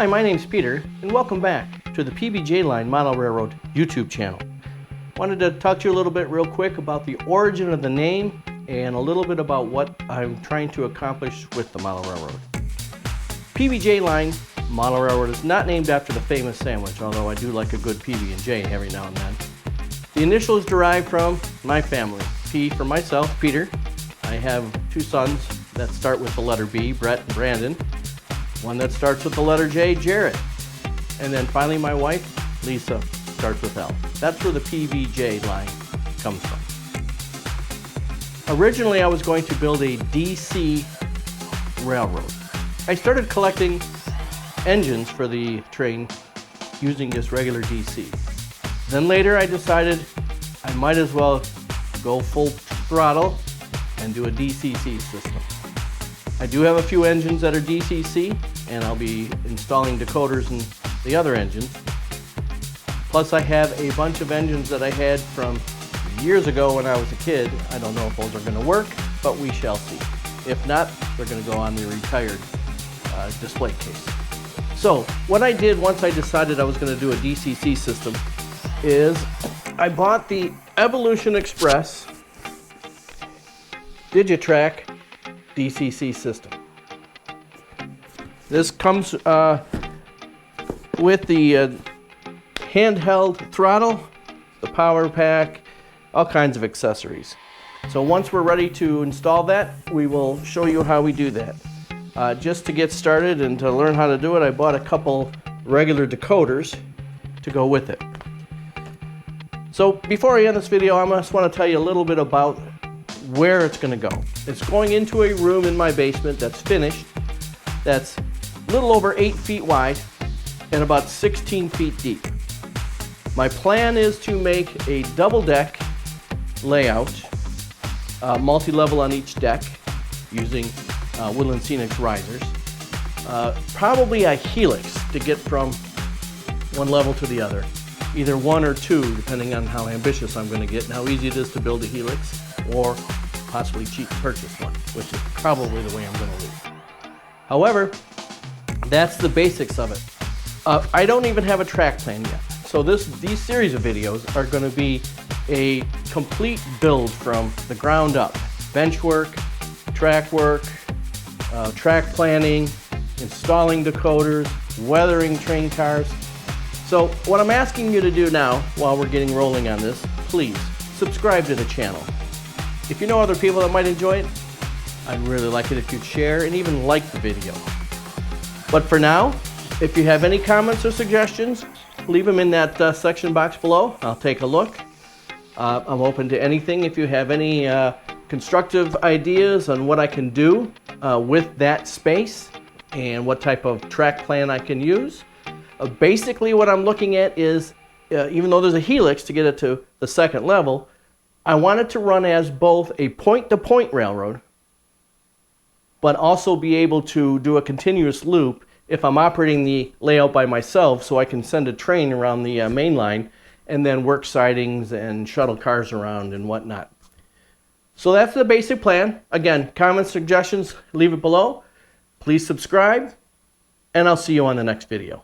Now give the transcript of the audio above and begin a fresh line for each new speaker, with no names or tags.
Hi, my name's Peter, and welcome back to the PBJ Line Model Railroad YouTube channel. Wanted to talk to you a little bit real quick about the origin of the name and a little bit about what I'm trying to accomplish with the model railroad. PBJ Line Model Railroad is not named after the famous sandwich, although I do like a good PB&J every now and then. The initial is derived from my family. P for myself, Peter. I have two sons that start with the letter B, Brett and Brandon. One that starts with the letter J, Jarrett. And then finally my wife, Lisa, starts with L. That's where the PBJ line comes from. Originally I was going to build a DC railroad. I started collecting engines for the train using just regular DC. Then later I decided I might as well go full throttle and do a DCC system. I do have a few engines that are DCC, and I'll be installing decoders in the other engines. Plus I have a bunch of engines that I had from years ago when I was a kid. I don't know if those are going to work, but we shall see. If not, they're going to go on the retired display case. So what I did once I decided I was going to do a DCC system is I bought the Evolution Express Digitrax DCC system. This comes with the handheld throttle, the power pack, all kinds of accessories. So once we're ready to install that, we will show you how we do that. Just to get started and to learn how to do it, I bought a couple regular decoders to go with it. So before I end this video, I just want to tell you a little bit about where it's going to go. It's going into a room in my basement that's finished, that's a little over 8 feet wide and about 16 feet deep. My plan is to make a double deck layout, multi-level on each deck using Woodland Scenics risers. Probably a helix to get from one level to the other. Either one or two, depending on how ambitious I'm going to get and how easy it is to build a helix, or possibly cheap to purchase one, which is probably the way I'm going to leave. However, that's the basics of it. I don't even have a track plan yet. So these series of videos are going to be a complete build from the ground up. Bench work, track planning, installing decoders, weathering train cars. So what I'm asking you to do now, while we're getting rolling on this, please subscribe to the channel. If you know other people that might enjoy it, I'd really like it if you'd share and even like the video. But for now, if you have any comments or suggestions, leave them in that section box below. I'll take a look. I'm open to anything. If you have any constructive ideas on what I can do with that space and what type of track plan I can use. Basically what I'm looking at is, even though there's a helix to get it to the second level, I want it to run as both a point-to-point railroad, but also be able to do a continuous loop if I'm operating the layout by myself, so I can send a train around the main line and then work sidings and shuttle cars around and whatnot. So that's the basic plan. Again, comments, suggestions, leave it below. Please subscribe, and I'll see you on the next video.